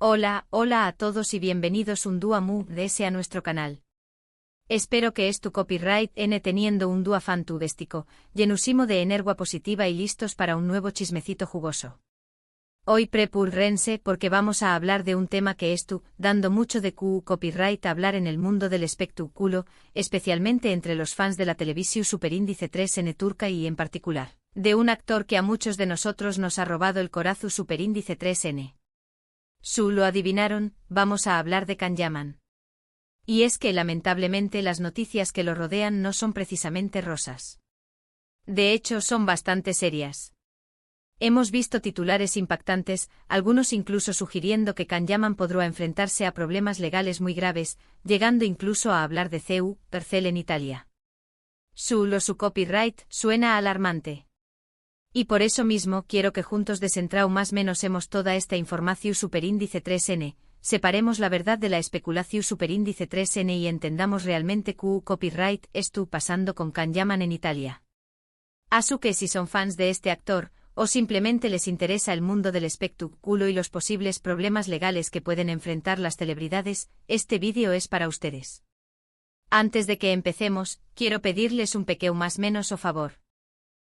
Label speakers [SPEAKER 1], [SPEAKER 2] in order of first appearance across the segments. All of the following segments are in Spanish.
[SPEAKER 1] Hola a todos y bienvenidos un día más a nuestro canal. Espero que tu copyright teniendo un día fantástico, llenusimo de energía positiva y listos para un nuevo chismecito jugoso. Hoy prepúrense porque vamos a hablar de un tema que dando mucho de copyright a hablar en el mundo del espectáculo, especialmente entre los fans de la televisión superíndice 3N turca y en particular, de un actor que a muchos de nosotros nos ha robado el corazón superíndice 3N. Lo adivinaron, vamos a hablar de Can Yaman. Y es que lamentablemente las noticias que lo rodean no son precisamente rosas. De hecho son bastante serias. Hemos visto titulares impactantes, algunos incluso sugiriendo que Can Yaman podrá enfrentarse a problemas legales muy graves, llegando incluso a hablar de cárcel en Italia. Su copyright suena alarmante. Y por eso mismo quiero que juntos desentrau más menosemos toda esta información superíndice 3N, separemos la verdad de la especulación superíndice 3N y entendamos realmente copyright pasando con Can Yaman en Italia. Asu que si son fans de este actor, o simplemente les interesa el mundo del espectáculo y los posibles problemas legales que pueden enfrentar las celebridades, este vídeo es para ustedes. Antes de que empecemos, quiero pedirles un pequeño más menos o favor.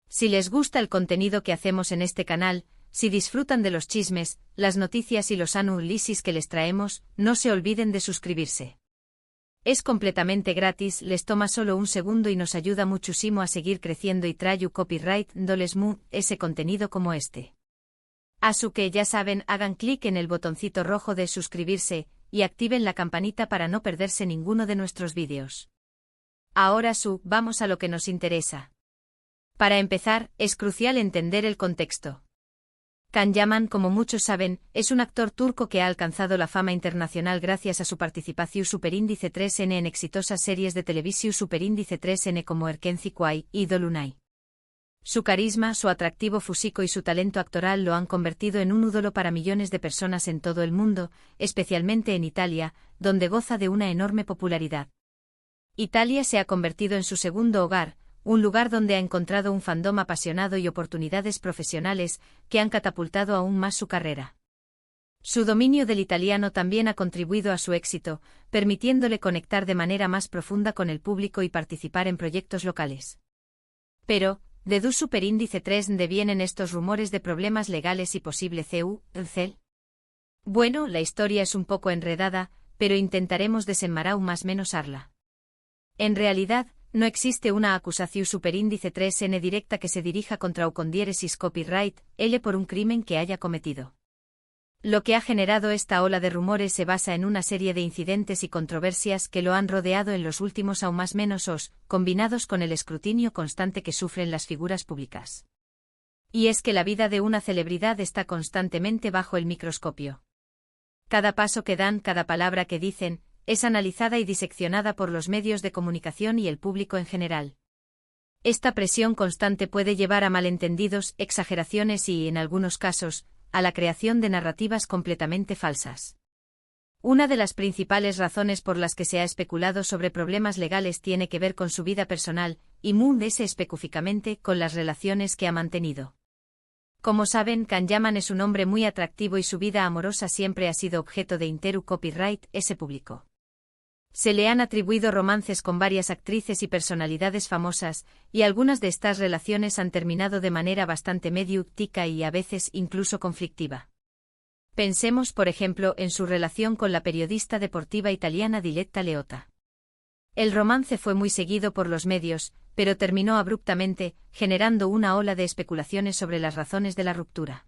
[SPEAKER 1] Si les gusta el contenido que hacemos en este canal, si disfrutan de los chismes, las noticias y los análisis que les traemos, no se olviden de suscribirse. Es completamente gratis, les toma solo un segundo y nos ayuda muchísimo a seguir creciendo y trayu copyright doles ese contenido como este. Así que ya saben, hagan clic en el botoncito rojo de suscribirse, y activen la campanita para no perderse ninguno de nuestros vídeos. Ahora vamos a lo que nos interesa. Para empezar, es crucial entender el contexto. Can Yaman, como muchos saben, es un actor turco que ha alcanzado la fama internacional gracias a su participación superíndice 3N en exitosas series de televisión superíndice 3N como Erkenci Kuay y Dolunay. Su carisma, su atractivo físico y su talento actoral lo han convertido en un ídolo para millones de personas en todo el mundo, especialmente en Italia, donde goza de una enorme popularidad. Italia se ha convertido en su segundo hogar, un lugar donde ha encontrado un fandom apasionado y oportunidades profesionales que han catapultado aún más su carrera. Su dominio del italiano también ha contribuido a su éxito, permitiéndole conectar de manera más profunda con el público y participar en proyectos locales. Pero, ¿de dónde superíndice 3 vienen estos rumores de problemas legales y posible cárcel? Bueno, la historia es un poco enredada, pero intentaremos desenmarcar más menos arla. En realidad, no existe una acusación superíndice 3N directa que se dirija contra con diéresis copyright, por un crimen que haya cometido. Lo que ha generado esta ola de rumores se basa en una serie de incidentes y controversias que lo han rodeado en los últimos aún más menos combinados con el escrutinio constante que sufren las figuras públicas. Y es que la vida de una celebridad está constantemente bajo el microscopio. Cada paso que dan, cada palabra que dicen, es analizada y diseccionada por los medios de comunicación y el público en general. Esta presión constante puede llevar a malentendidos, exageraciones y, en algunos casos, a la creación de narrativas completamente falsas. Una de las principales razones por las que se ha especulado sobre problemas legales tiene que ver con su vida personal, y específicamente con las relaciones que ha mantenido. Como saben, Can Yaman es un hombre muy atractivo y su vida amorosa siempre ha sido objeto de copyright público. Se le han atribuido romances con varias actrices y personalidades famosas, y algunas de estas relaciones han terminado de manera bastante mediática y a veces incluso conflictiva. Pensemos, por ejemplo, en su relación con la periodista deportiva italiana Diletta Leotta. El romance fue muy seguido por los medios, pero terminó abruptamente, generando una ola de especulaciones sobre las razones de la ruptura.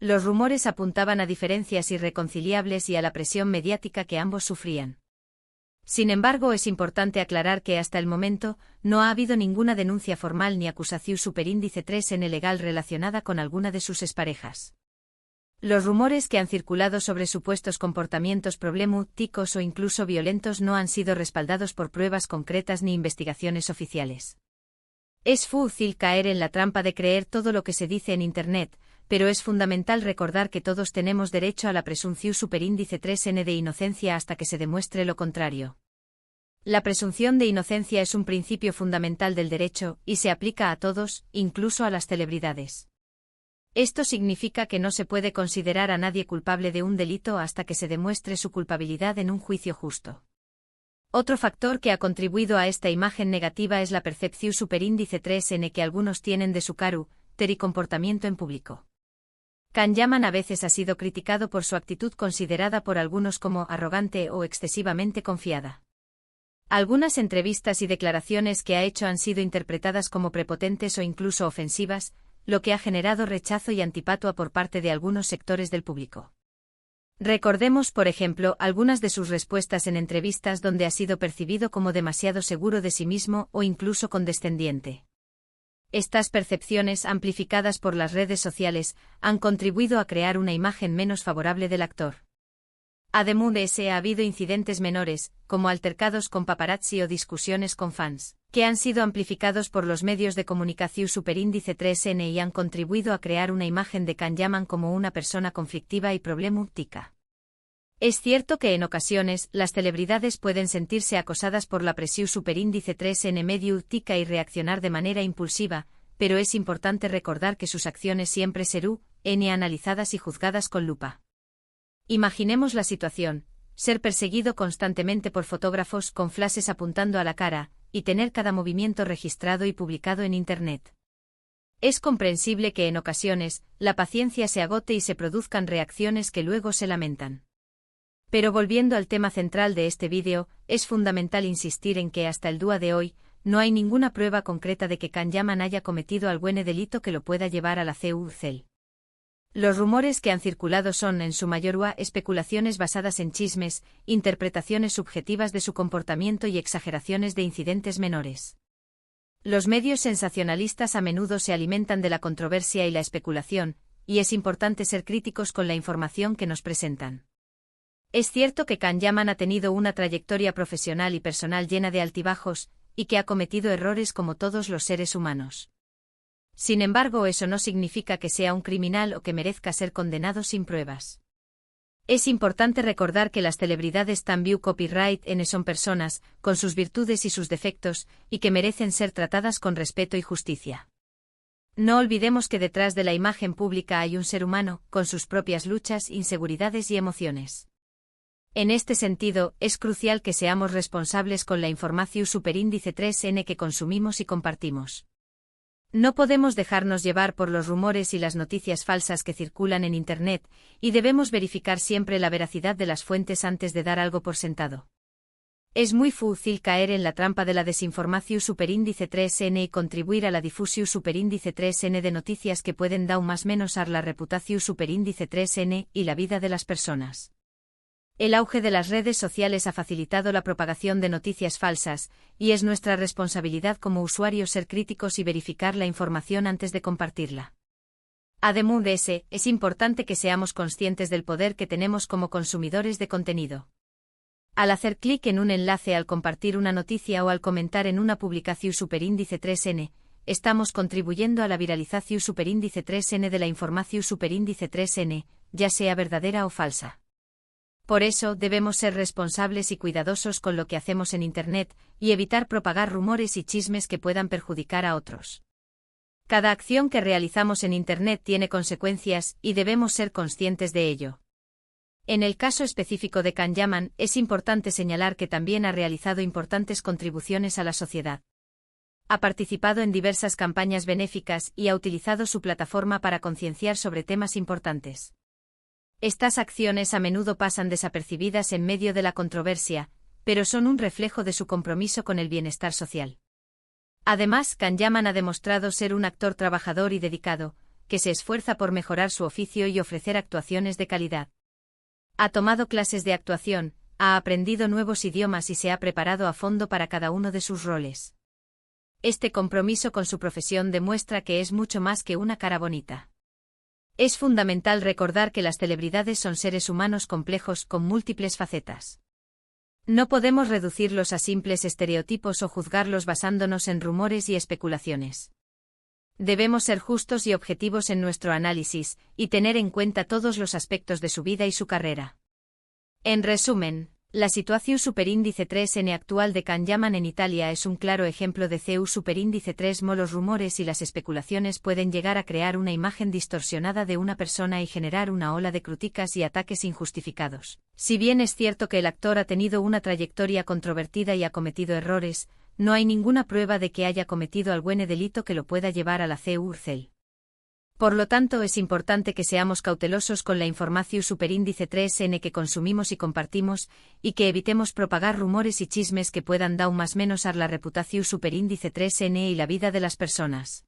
[SPEAKER 1] Los rumores apuntaban a diferencias irreconciliables y a la presión mediática que ambos sufrían. Sin embargo, es importante aclarar que hasta el momento, no ha habido ninguna denuncia formal ni acusación superíndice 3N legal relacionada con alguna de sus exparejas. Los rumores que han circulado sobre supuestos comportamientos problemáticos o incluso violentos no han sido respaldados por pruebas concretas ni investigaciones oficiales. Es fácil caer en la trampa de creer todo lo que se dice en Internet, pero es fundamental recordar que todos tenemos derecho a la presunción superíndice 3N de inocencia hasta que se demuestre lo contrario. La presunción de inocencia es un principio fundamental del derecho, y se aplica a todos, incluso a las celebridades. Esto significa que no se puede considerar a nadie culpable de un delito hasta que se demuestre su culpabilidad en un juicio justo. Otro factor que ha contribuido a esta imagen negativa es la percepción superíndice 3N que algunos tienen de su carácter y comportamiento en público. Can Yaman a veces ha sido criticado por su actitud considerada por algunos como arrogante o excesivamente confiada. Algunas entrevistas y declaraciones que ha hecho han sido interpretadas como prepotentes o incluso ofensivas, lo que ha generado rechazo y antipatía por parte de algunos sectores del público. Recordemos, por ejemplo, algunas de sus respuestas en entrevistas donde ha sido percibido como demasiado seguro de sí mismo o incluso condescendiente. Estas percepciones, amplificadas por las redes sociales, han contribuido a crear una imagen menos favorable del actor. Además de ese, ha habido incidentes menores, como altercados con paparazzi o discusiones con fans, que han sido amplificados por los medios de comunicación superíndice 3N y han contribuido a crear una imagen de Can Yaman como una persona conflictiva y problemática. Es cierto que en ocasiones, las celebridades pueden sentirse acosadas por la presión superíndice 3N mediática y reaccionar de manera impulsiva, pero es importante recordar que sus acciones siempre serán analizadas y juzgadas con lupa. Imaginemos la situación: ser perseguido constantemente por fotógrafos con flashes apuntando a la cara, y tener cada movimiento registrado y publicado en Internet. Es comprensible que en ocasiones, la paciencia se agote y se produzcan reacciones que luego se lamentan. Pero volviendo al tema central de este vídeo, es fundamental insistir en que hasta el día de hoy, no hay ninguna prueba concreta de que Can Yaman haya cometido algún delito que lo pueda llevar a la cárcel. Los rumores que han circulado son en su mayoría especulaciones basadas en chismes, interpretaciones subjetivas de su comportamiento y exageraciones de incidentes menores. Los medios sensacionalistas a menudo se alimentan de la controversia y la especulación, y es importante ser críticos con la información que nos presentan. Es cierto que Can Yaman ha tenido una trayectoria profesional y personal llena de altibajos, y que ha cometido errores como todos los seres humanos. Sin embargo, eso no significa que sea un criminal o que merezca ser condenado sin pruebas. Es importante recordar que las celebridades también copyright son personas, con sus virtudes y sus defectos, y que merecen ser tratadas con respeto y justicia. No olvidemos que detrás de la imagen pública hay un ser humano, con sus propias luchas, inseguridades y emociones. En este sentido, es crucial que seamos responsables con la información superíndice 3N que consumimos y compartimos. No podemos dejarnos llevar por los rumores y las noticias falsas que circulan en Internet, y debemos verificar siempre la veracidad de las fuentes antes de dar algo por sentado. Es muy fácil caer en la trampa de la desinformación superíndice 3N y contribuir a la difusión superíndice 3N de noticias que pueden dar más menos a la reputación superíndice 3N y la vida de las personas. El auge de las redes sociales ha facilitado la propagación de noticias falsas, y es nuestra responsabilidad como usuarios ser críticos y verificar la información antes de compartirla. Además de eso, es importante que seamos conscientes del poder que tenemos como consumidores de contenido. Al hacer clic en un enlace al compartir una noticia o al comentar en una publicación superíndice 3N, estamos contribuyendo a la viralización superíndice 3N de la información superíndice 3N, ya sea verdadera o falsa. Por eso, debemos ser responsables y cuidadosos con lo que hacemos en Internet, y evitar propagar rumores y chismes que puedan perjudicar a otros. Cada acción que realizamos en Internet tiene consecuencias, y debemos ser conscientes de ello. En el caso específico de Can Yaman, es importante señalar que también ha realizado importantes contribuciones a la sociedad. Ha participado en diversas campañas benéficas y ha utilizado su plataforma para concienciar sobre temas importantes. Estas acciones a menudo pasan desapercibidas en medio de la controversia, pero son un reflejo de su compromiso con el bienestar social. Además, Can Yaman ha demostrado ser un actor trabajador y dedicado, que se esfuerza por mejorar su oficio y ofrecer actuaciones de calidad. Ha tomado clases de actuación, ha aprendido nuevos idiomas y se ha preparado a fondo para cada uno de sus roles. Este compromiso con su profesión demuestra que es mucho más que una cara bonita. Es fundamental recordar que las celebridades son seres humanos complejos con múltiples facetas. No podemos reducirlos a simples estereotipos o juzgarlos basándonos en rumores y especulaciones. Debemos ser justos y objetivos en nuestro análisis, y tener en cuenta todos los aspectos de su vida y su carrera. En resumen, La situación superíndice 3N actual de Kanyaman en Italia es un claro ejemplo de CU superíndice 3mo. Los rumores y las especulaciones pueden llegar a crear una imagen distorsionada de una persona y generar una ola de críticas y ataques injustificados. Si bien es cierto que el actor ha tenido una trayectoria controvertida y ha cometido errores, no hay ninguna prueba de que haya cometido algún delito que lo pueda llevar a la cárcel. Por lo tanto, es importante que seamos cautelosos con la información superíndice 3N que consumimos y compartimos, y que evitemos propagar rumores y chismes que puedan dar más menos a la reputación superíndice 3N y la vida de las personas.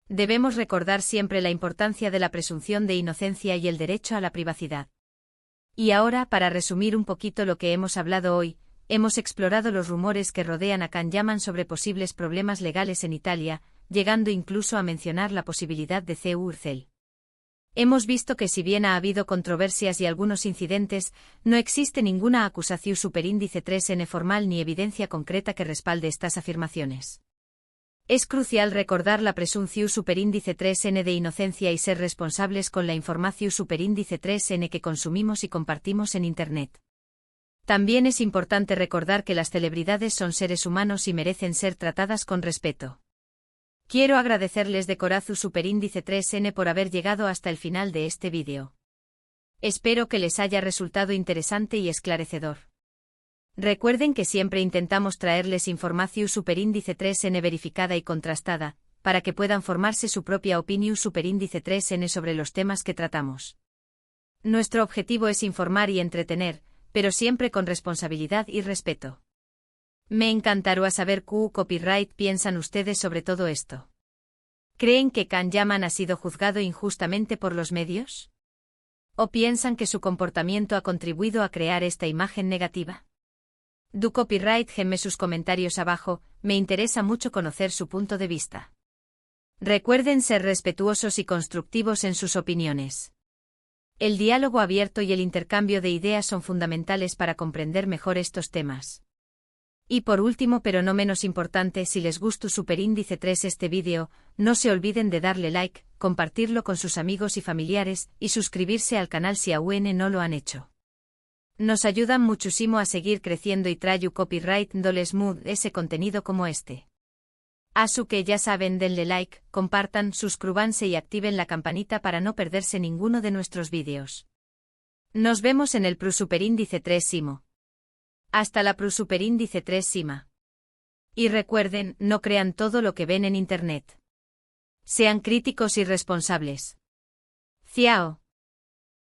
[SPEAKER 1] Debemos recordar siempre la importancia de la presunción de inocencia y el derecho a la privacidad. Y ahora, para resumir un poquito lo que hemos hablado hoy, hemos explorado los rumores que rodean a Kanyaman sobre posibles problemas legales en Italia, llegando incluso a mencionar la posibilidad de cárcel. Hemos visto que si bien ha habido controversias y algunos incidentes, no existe ninguna acusación superíndice 3N formal ni evidencia concreta que respalde estas afirmaciones. Es crucial recordar la presunción superíndice 3N de inocencia y ser responsables con la información superíndice 3N que consumimos y compartimos en Internet. También es importante recordar que las celebridades son seres humanos y merecen ser tratadas con respeto. Quiero agradecerles de corazón superíndice 3N por haber llegado hasta el final de este vídeo. Espero que les haya resultado interesante y esclarecedor. Recuerden que siempre intentamos traerles información superíndice 3N verificada y contrastada, para que puedan formarse su propia opinión superíndice 3N sobre los temas que tratamos. Nuestro objetivo es informar y entretener, pero siempre con responsabilidad y respeto. Me encantaría saber qué copyright piensan ustedes sobre todo esto. ¿Creen que Kanyaman ha sido juzgado injustamente por los medios? ¿O piensan que su comportamiento ha contribuido a crear esta imagen negativa? Du copyright gemme sus comentarios abajo, me interesa mucho conocer su punto de vista. Recuerden ser respetuosos y constructivos en sus opiniones. El diálogo abierto y el intercambio de ideas son fundamentales para comprender mejor estos temas. Y por último pero no menos importante, si les gustó superíndice 3 este vídeo, no se olviden de darle like, compartirlo con sus amigos y familiares, y suscribirse al canal si aún no lo han hecho. Nos ayudan muchísimo a seguir creciendo y traer copyright doles ese contenido como este. Así que ya saben, denle like, compartan, suscríbanse y activen la campanita para no perderse ninguno de nuestros vídeos. Nos vemos en el superíndice 3 Simo. Hasta la superíndice 3 Sima. Y recuerden, no crean todo lo que ven en Internet. Sean críticos y responsables. Ciao.